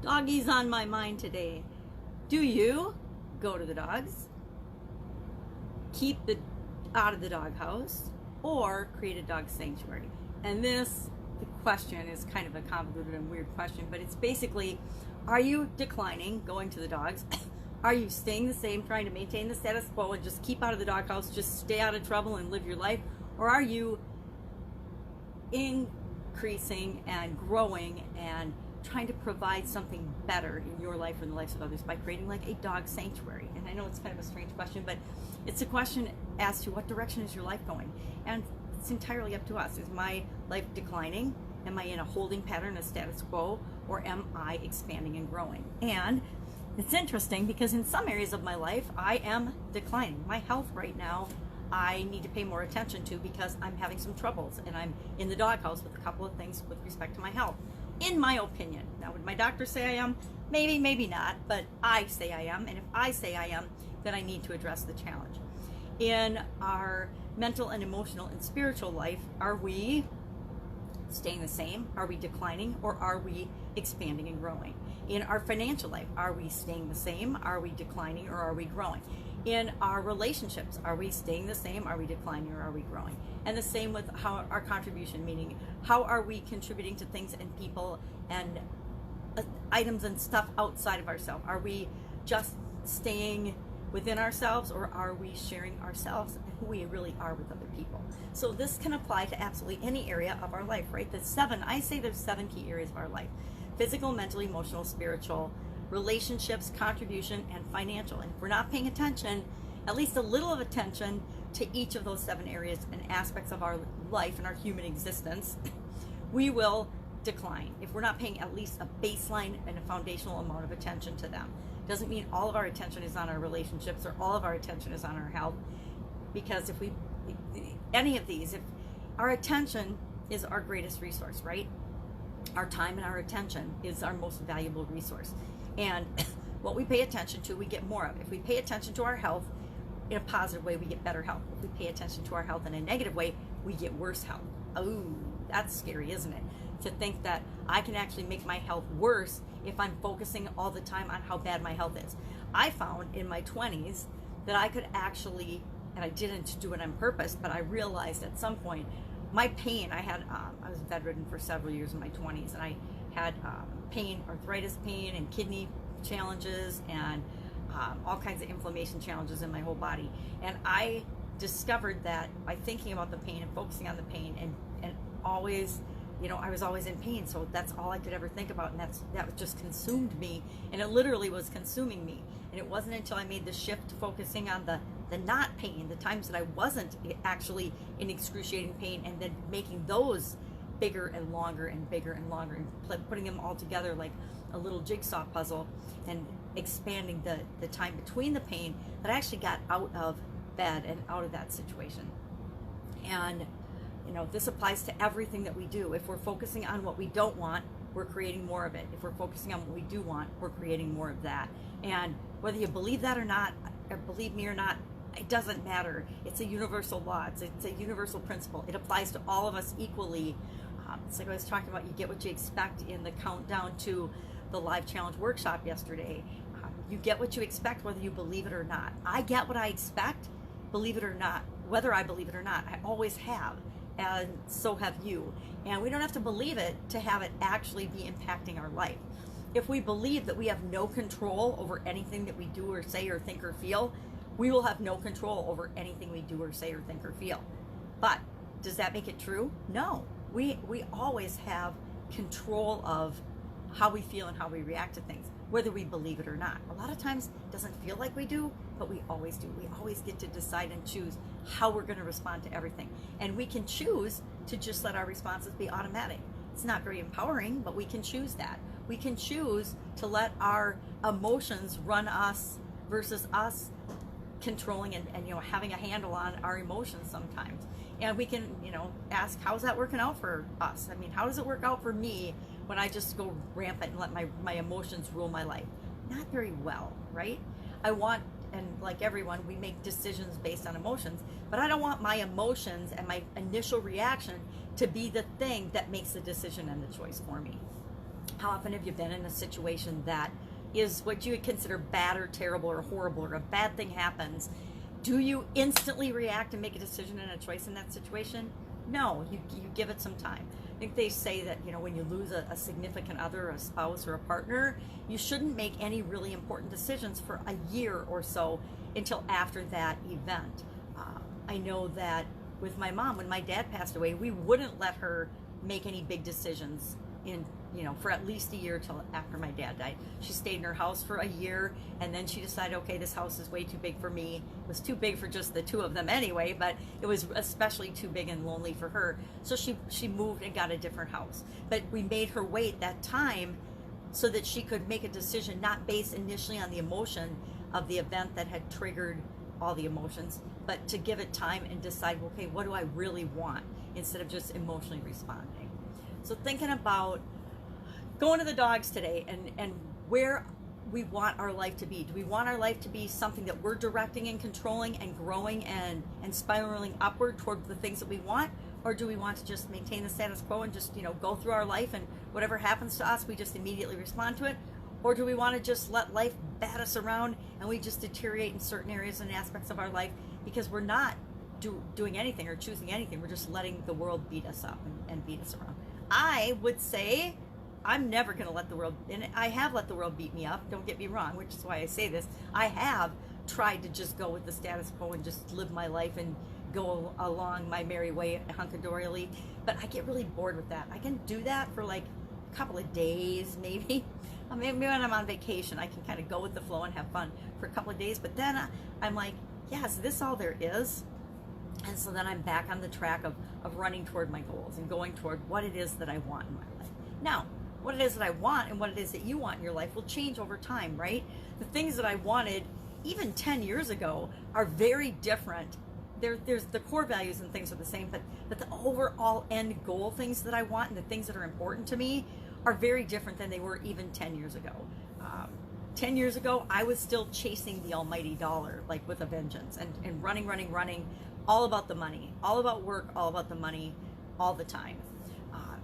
Doggies on my mind today. Do you go to the dogs, keep the out of the doghouse, or create a dog sanctuary? And the question is kind of a convoluted and weird question, but it's basically, are you declining going to the dogs? Are you staying the same, trying to maintain the status quo and just keep out of the doghouse, just stay out of trouble and live your life? Or are you increasing and growing and trying to provide something better in your life and the lives of others by creating like a dog sanctuary? And I know it's kind of a strange question, but it's a question as to what direction is your life going? And it's entirely up to us. Is my life declining? Am I in a holding pattern, a status quo? Or am I expanding and growing? And it's interesting because in some areas of my life, I am declining. My health right now, I need to pay more attention to because I'm having some troubles and I'm in the doghouse with a couple of things with respect to my health. In my opinion. Now, would my doctor say I am? Maybe, maybe not, but I say I am. And if I say I am, then I need to address the challenge. In our mental and emotional and spiritual life, are we staying the same? Are we declining? Or are we expanding and growing? In our financial life, are we staying the same? Are we declining? Or are we growing? In our relationships, are we staying the same? Are we declining? Or are we growing? And the same with how our contribution, meaning how are we contributing to things and people and items and stuff outside of ourselves? Are we just staying within ourselves, or are we sharing ourselves and who we really are with other people? So this can apply to absolutely any area of our life, right? I say there's 7 key areas of our life: physical, mental, emotional, spiritual, relationships, contribution, and financial. And if we're not paying attention, at least a little of attention to each of those 7 areas and aspects of our life and our human existence, we will decline if we're not paying at least a baseline and a foundational amount of attention to them. Doesn't mean all of our attention is on our relationships or all of our attention is on our health, because if our attention is our greatest resource, right? Our time and our attention is our most valuable resource. And what we pay attention to, we get more of. If we pay attention to our health in a positive way, we get better health. If we pay attention to our health in a negative way, we get worse health. Oh, that's scary, isn't it? To think that I can actually make my health worse if I'm focusing all the time on how bad my health is. I found in my 20s that I could actually, and I didn't do it on purpose, but I realized at some point my pain, I was bedridden for several years in my 20s, and I had pain, arthritis pain, and kidney challenges, and all kinds of inflammation challenges in my whole body. And I discovered that by thinking about the pain and focusing on the pain and always, I was always in pain, so that's all I could ever think about, and that just consumed me, and it literally was consuming me. And it wasn't until I made the shift to focusing on the not pain, the times that I wasn't actually in excruciating pain, and then making those bigger and longer and bigger and longer, and putting them all together like a little jigsaw puzzle, and expanding the time between the pain, that I actually got out of bed and out of that situation. And this applies to everything that we do. If we're focusing on what we don't want, we're creating more of it. If we're focusing on what we do want, we're creating more of that. And whether you believe that or not, or believe me or not, it doesn't matter. It's a universal law. It's a universal principle. It applies to all of us equally. It's like I was talking about, you get what you expect in the countdown to the live challenge workshop yesterday. You get what you expect whether you believe it or not. I get what I expect, believe it or not, whether I believe it or not. I always have. And so have you. And we don't have to believe it to have it actually be impacting our life. If we believe that we have no control over anything that we do or say or think or feel, we will have no control over anything we do or say or think or feel. But does that make it true? No. We always have control of how we feel and how we react to things, whether we believe it or not. A lot of times it doesn't feel like we do, but we always do. We always get to decide and choose how we're going to respond to everything. And we can choose to just let our responses be automatic. It's not very empowering, but we can choose that. We can choose to let our emotions run us versus us controlling and having a handle on our emotions sometimes. And we can, ask, how's that working out for us? I mean, how does it work out for me when I just go rampant and let my emotions rule my life? Not very well, right? And like everyone, we make decisions based on emotions, but I don't want my emotions and my initial reaction to be the thing that makes the decision and the choice for me. How often have you been in a situation that is what you would consider bad or terrible or horrible, or a bad thing happens? Do you instantly react and make a decision and a choice in that situation? No, you give it some time. I think they say that, when you lose a significant other, a spouse, or a partner, you shouldn't make any really important decisions for a year or so until after that event. I know that with my mom, when my dad passed away, we wouldn't let her make any big decisions for at least a year till after my dad died. She stayed in her house for a year, and then she decided, okay, this house is way too big for me. It was too big for just the two of them anyway, but it was especially too big and lonely for her. So she moved and got a different house. But we made her wait that time so that she could make a decision, not based initially on the emotion of the event that had triggered all the emotions, but to give it time and decide, okay, what do I really want, instead of just emotionally responding. So thinking about going to the dogs today and where we want our life to be. Do we want our life to be something that we're directing and controlling and growing and spiraling upward toward the things that we want? Or do we want to just maintain the status quo and just, go through our life, and whatever happens to us, we just immediately respond to it? Or do we want to just let life bat us around and we just deteriorate in certain areas and aspects of our life because we're not doing anything or choosing anything? We're just letting the world beat us up and beat us around. I would say I'm never going to let the world, and I have let the world beat me up, don't get me wrong, which is why I say this. I have tried to just go with the status quo and just live my life and go along my merry way hunkadoryly, but I get really bored with that. I can do that for like a couple of days, maybe. Maybe when I'm on vacation, I can kind of go with the flow and have fun for a couple of days, but then I'm like, yeah, is this all there is? And so then I'm back on the track of running toward my goals and going toward what it is that I want in my life. Now, what it is that I want and what it is that you want in your life will change over time, right? The things that I wanted even 10 years ago are very different. There's the core values and things are the same, but the overall end goal things that I want and the things that are important to me are very different than they were even 10 years ago. 10 years ago, I was still chasing the almighty dollar, like with a vengeance, and running, all about the money, all about work, all about the money, all the time.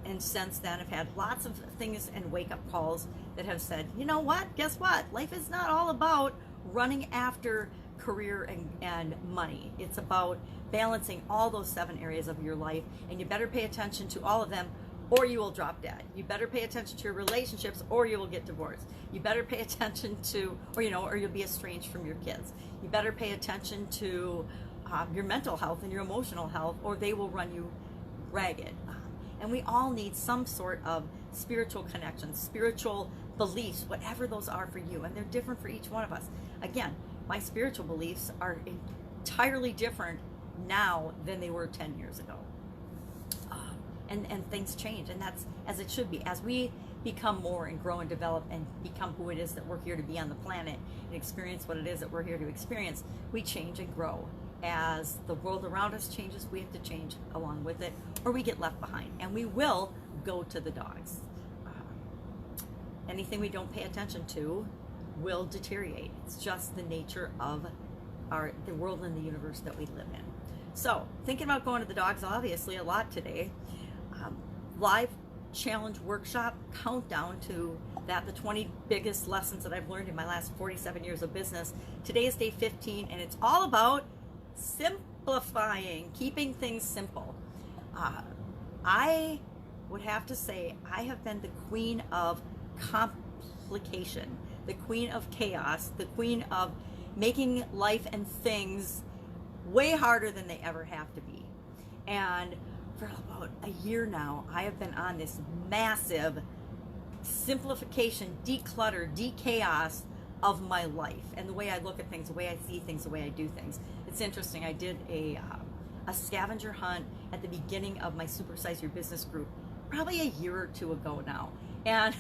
And since then, I've had lots of things and wake-up calls that have said, you know what, guess what? Life is not all about running after career and money. It's about balancing all those 7 areas of your life, and you better pay attention to all of them or you will drop dead. You better pay attention to your relationships or you will get divorced. You better pay attention to, or you'll be estranged from your kids. You better pay attention to your mental health and your emotional health, or they will run you ragged. And we all need some sort of spiritual connection, spiritual beliefs, whatever those are for you. And they're different for each one of us. Again, my spiritual beliefs are entirely different now than they were 10 years ago. And things change, and that's as it should be. As we become more and grow and develop and become who it is that we're here to be on the planet and experience what it is that we're here to experience, we change and grow. As the world around us changes, we have to change along with it, or we get left behind, and we will go to the dogs. Anything we don't pay attention to will deteriorate. It's just the nature of the world and the universe that we live in. So, thinking about going to the dogs, obviously a lot today. Live challenge workshop countdown to that, the 20 biggest lessons that I've learned in my last 47 years of business. Today is day 15, and it's all about simplifying, keeping things simple. I would have to say I have been the queen of complication, the queen of chaos, the queen of making life and things way harder than they ever have to be. And for about a year now, I have been on this massive simplification, declutter, de-chaos of my life and the way I look at things, the way I see things, the way I do things. It's interesting. I did a scavenger hunt at the beginning of my Supersize Your Business group, probably a year or two ago now. And,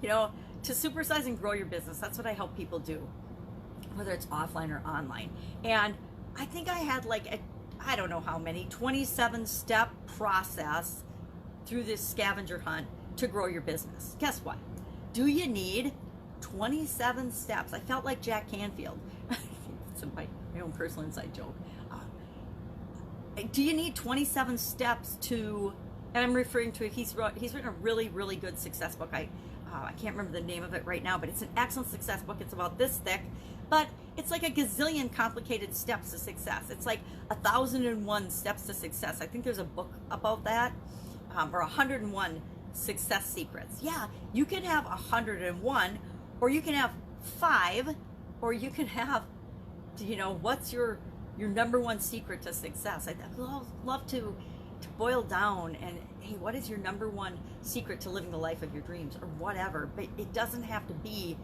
to supersize and grow your business, that's what I help people do, whether it's offline or online. And I think I had I don't know how many, 27-step process through this scavenger hunt to grow your business. Guess what? Do you need 27 steps? I felt like Jack Canfield. It's my own personal inside joke. Do you need 27 steps to, and I'm referring to, he's written a really, really good success book. I can't remember the name of it right now, but it's an excellent success book. It's about this thick, but it's like a gazillion complicated steps to success. It's like 1,001 steps to success. I think there's a book about that, or 101 success secrets. Yeah, you can have 101, or you can have 5, or you can have, what's your number one secret to success? I'd love to boil down and, hey, what is your number one secret to living the life of your dreams, or whatever. But it doesn't have to be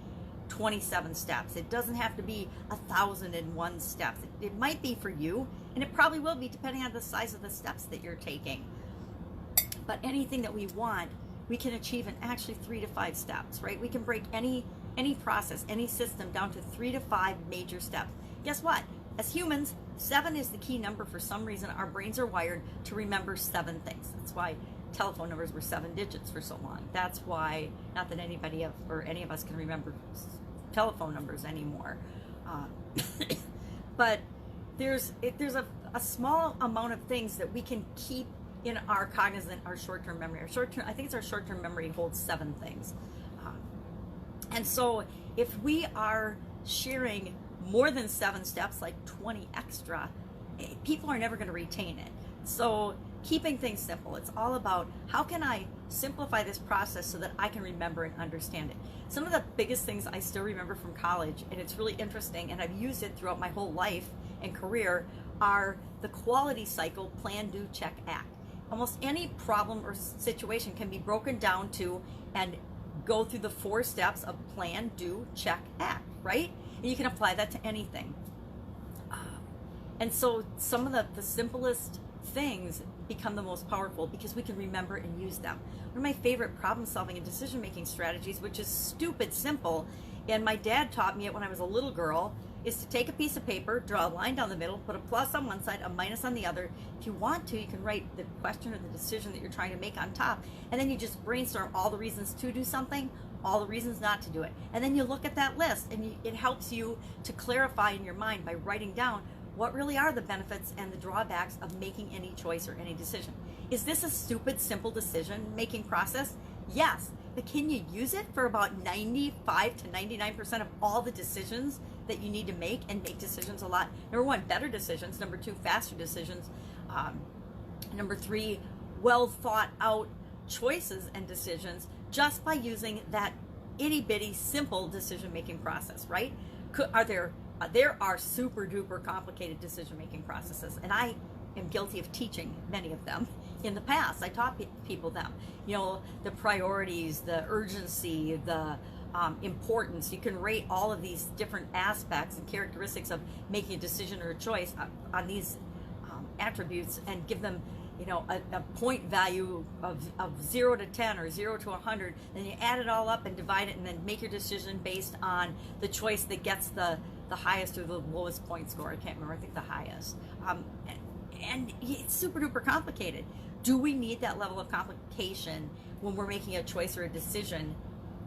27 steps. It doesn't have to be 1,001 steps. It might be for you, and it probably will be depending on the size of the steps that you're taking. But anything that we want, we can achieve in actually 3 to 5 steps, right? We can break any process, any system down to 3 to 5 major steps. Guess what? As humans, 7 is the key number. For some reason, our brains are wired to remember 7 things. That's why telephone numbers were 7 digits for so long. That's why, not that any of us can remember telephone numbers anymore. But there's a small amount of things that we can keep in our cognizant, our short-term memory. I think it's our short-term memory holds 7 things. And so if we are sharing more than 7 steps, like 20 extra, people are never going to retain it. So keeping things simple, it's all about how can I simplify this process so that I can remember and understand it. Some of the biggest things I still remember from college, and it's really interesting, and I've used it throughout my whole life and career, are the quality cycle: plan, do, check, act. Almost any problem or situation can be broken down to and go through the 4 steps of plan, do, check, act, right? And you can apply that to anything. And so some of the simplest things become the most powerful because we can remember and use them. One of my favorite problem solving and decision making strategies, which is stupid simple, and my dad taught me it when I was a little girl, is to take a piece of paper, draw a line down the middle, put a plus on one side, a minus on the other. If you want to, you can write the question or the decision that you're trying to make on top, and then you just brainstorm all the reasons to do something, all the reasons not to do it. And then you look at that list, and it helps you to clarify in your mind by writing down what really are the benefits and the drawbacks of making any choice or any decision. Is this a stupid, simple decision-making process? Yes, but can you use it for about 95 to 99% of all the decisions that you need to make, and make decisions a lot? Number 1, better decisions. Number 2, faster decisions. Number 3, well thought out choices and decisions, just by using that itty-bitty simple decision-making process, right? There are super duper complicated decision-making processes, and I am guilty of teaching many of them. In the past, I taught people them. The priorities, the urgency, the importance. You can rate all of these different aspects and characteristics of making a decision or a choice on these attributes, and give them a point value of 0 to 10 or 0 to 100. Then you add it all up and divide it, and then make your decision based on the choice that gets the highest or the lowest point score. I can't remember, I think the highest. And it's super duper complicated. Do we need that level of complication when we're making a choice or a decision?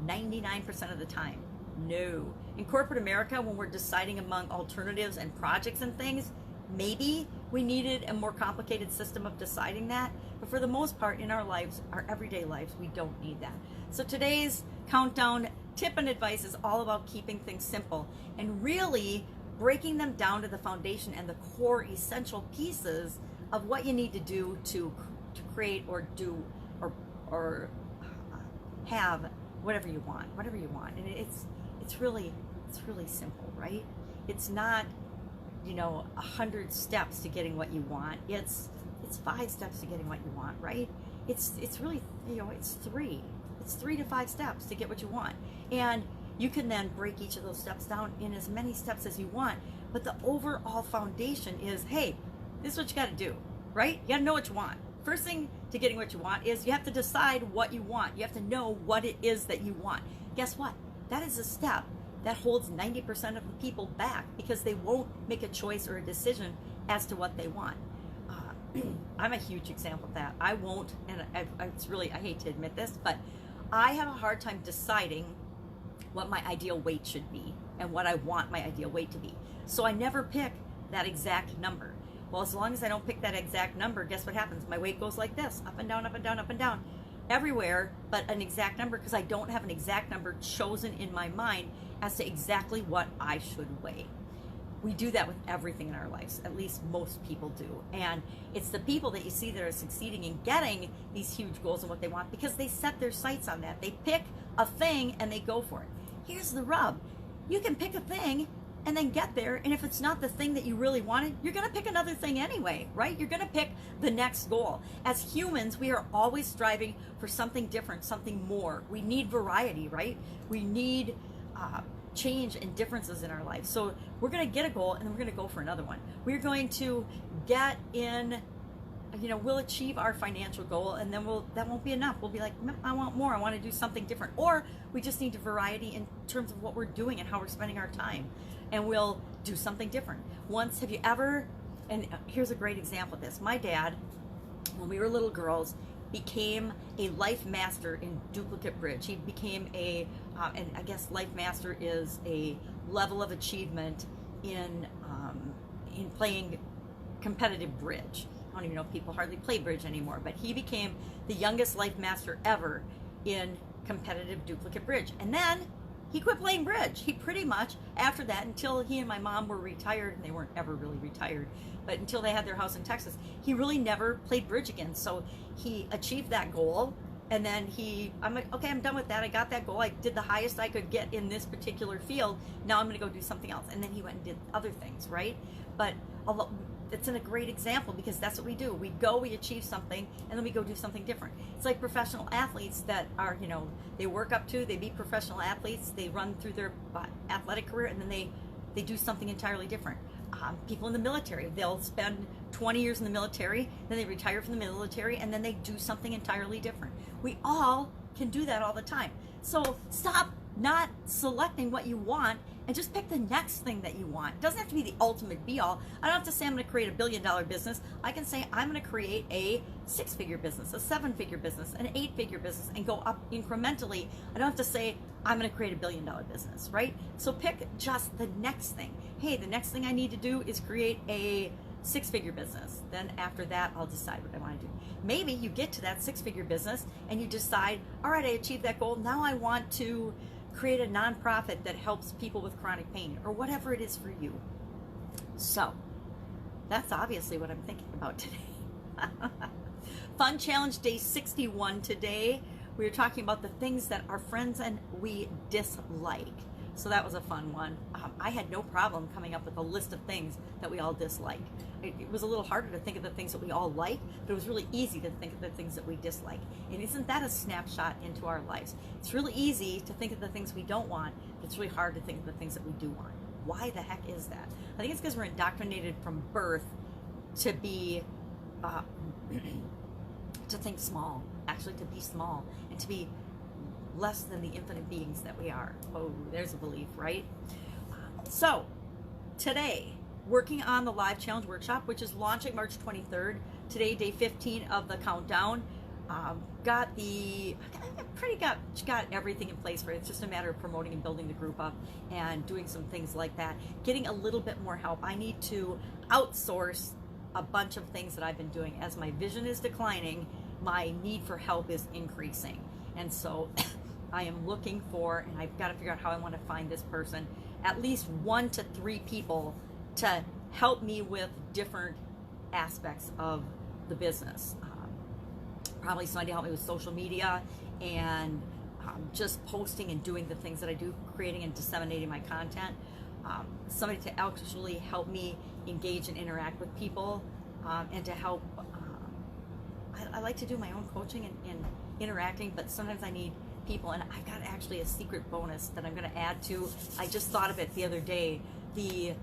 99% of the time, no. In corporate America, when we're deciding among alternatives and projects and things, maybe we needed a more complicated system of deciding that. But for the most part, in our lives, our everyday lives, we don't need that. So today's countdown tip and advice is all about keeping things simple and really breaking them down to the foundation and the core essential pieces of what you need to do to create or do or have whatever you want. And it's really simple, right? It's not 100 steps to getting what you want. It's 5 steps to getting what you want, right? It's really it's 3 to 5 steps to get what you want. And you can then break each of those steps down in as many steps as you want. But the overall foundation is, hey, this is what you got to do, right? You got to know what you want. First thing to getting what you want is you have to decide what you want. You have to know what it is that you want. Guess what? That is a step that holds 90% of the people back, because they won't make a choice or a decision as to what they want. I'm a huge example of that. I won't, and I hate to admit this, but I have a hard time deciding what my ideal weight should be and what I want my ideal weight to be. So I never pick that exact number. Well, as long as I don't pick that exact number, guess what happens? My weight goes like this, up and down, up and down, up and down. everywhere but an exact number, because I don't have an exact number chosen in my mind as to exactly what I should weigh. We do that with everything in our lives, at least most people do. And it's the people that you see that are succeeding in getting these huge goals and what they want, because they set their sights on that. They pick a thing and they go for it. Here's the rub. You can pick a thing and then get there, and if it's not the thing that you really wanted, you're going to pick another thing anyway, right? You're going to pick the next goal. As humans, we are always striving for something different, something more. We need variety, right? We need change and differences in our life. So we're going to get a goal and then we're going to go for another one. We're going to get in, we'll achieve our financial goal, and then that won't be enough. We'll be like, I want more. I want to do something different. Or we just need variety in terms of what we're doing and how we're spending our time, and we'll do something different. Have you ever, and here's a great example of this. My dad, when we were little girls, became a life master in duplicate bridge. He became and I guess life master is a level of achievement in playing competitive bridge. I don't even know if people hardly play bridge anymore, but he became the youngest life master ever in competitive duplicate bridge. And then he quit playing bridge. He pretty much, after that, until he and my mom were retired, and they weren't ever really retired, but until they had their house in Texas, he really never played bridge again. So he achieved that goal, and then I'm like, okay, I'm done with that. I got that goal. I did the highest I could get in this particular field. Now I'm going to go do something else. And then he went and did other things, right? But it's a great example, because that's what we do. We achieve something, and then we go do something different. It's like professional athletes that are, they work up to, they be professional athletes, they run through their athletic career, and then they do something entirely different. People in the military, they'll spend 20 years in the military, then they retire from the military, and then they do something entirely different. We all can do that all the time. So stop not selecting what you want and just pick the next thing that you want. It doesn't have to be the ultimate be all. I don't have to say I'm going to create $1 billion business. I can say I'm going to create a 6-figure business, a 7-figure business, an 8-figure business, and go up incrementally. I don't have to say I'm going to create $1 billion business, right? So pick just the next thing. Hey, the next thing I need to do is create a 6-figure business. Then after that, I'll decide what I want to do. Maybe you get to that 6-figure business and you decide, all right, I achieved that goal. Now I want to create a nonprofit that helps people with chronic pain, or whatever it is for you. So that's obviously what I'm thinking about today. Fun challenge day 61 today. We were talking about the things that our friends and we dislike. So that was a fun one. I had no problem coming up with a list of things that we all dislike. It was a little harder to think of the things that we all like, but it was really easy to think of the things that we dislike. And isn't that a snapshot into our lives? It's really easy to think of the things we don't want, but it's really hard to think of the things that we do want. Why the heck is that? I think it's because we're indoctrinated from birth to be, to think small, actually to be small, and to be less than the infinite beings that we are. Oh, there's a belief, right? So today, working on the live challenge workshop, which is launching March 23rd. Today, day 15 of the countdown. Got everything in place for it. It's just a matter of promoting and building the group up and doing some things like that. Getting a little bit more help. I need to outsource a bunch of things that I've been doing. As my vision is declining, my need for help is increasing. And so I am looking for, and I've got to figure out how I want to find this person, at least 1 to 3 people to help me with different aspects of the business. Probably somebody to help me with social media and just posting and doing the things that I do, creating and disseminating my content. Somebody to actually help me engage and interact with people, and to help. I like to do my own coaching and interacting, but sometimes I need people, and I've got actually a secret bonus that I'm going to add to. I just thought of it the other day. The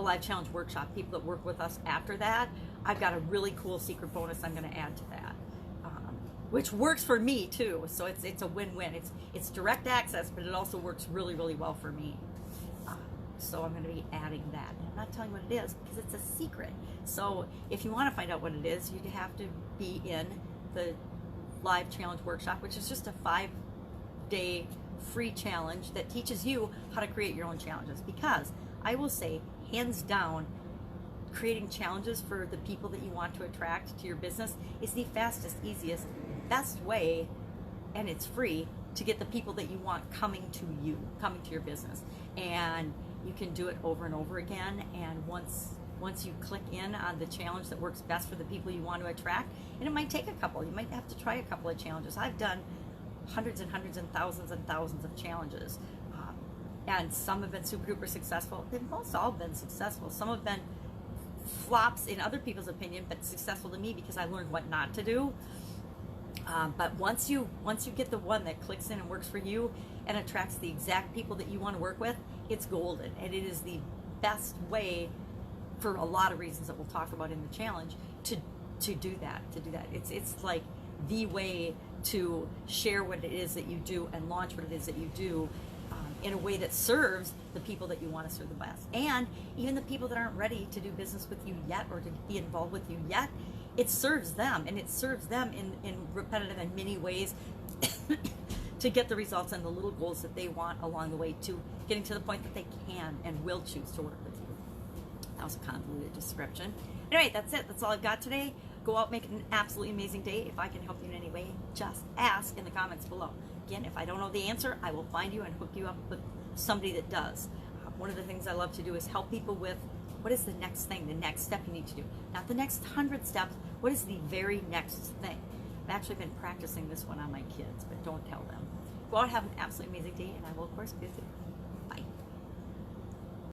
live challenge workshop, people that work with us after that, I've got a really cool secret bonus I'm going to add to that, which works for me too. So it's a win-win. It's direct access, but it also works really, really well for me. So I'm going to be adding that. I'm not telling what it is because it's a secret. So if you want to find out what it is, you have to be in the live challenge workshop, which is just a 5-day free challenge that teaches you how to create your own challenges. Because I will say, hands down, creating challenges for the people that you want to attract to your business is the fastest, easiest, best way, and it's free, to get the people that you want coming to you, coming to your business. And you can do it over and over again. And once you click in on the challenge that works best for the people you want to attract, and it might take a couple, you might have to try a couple of challenges. I've done hundreds and thousands of challenges. And some have been super duper successful. They've most all been successful. Some have been flops in other people's opinion, but successful to me because I learned what not to do. But once you get the one that clicks in and works for you and attracts the exact people that you want to work with, it's golden. And it is the best way, for a lot of reasons that we'll talk about in the challenge, to do that. It's like the way to share what it is that you do and launch what it is that you do in a way that serves the people that you want to serve the best. And even the people that aren't ready to do business with you yet or to be involved with you yet, it serves them, and it serves them in repetitive and many ways to get the results and the little goals that they want along the way to getting to the point that they can and will choose to work with you. That was a convoluted description. Anyway, that's it. That's all I've got today. Go out, make it an absolutely amazing day. If I can help you in any way, just ask in the comments below. Again, if I don't know the answer, I will find you and hook you up with somebody that does. One of the things I love to do is help people with what is the next thing, the next step you need to do. Not the next 100 steps, what is the very next thing? I've actually been practicing this one on my kids, but don't tell them. Go out, have an absolutely amazing day, and I will, of course, visit.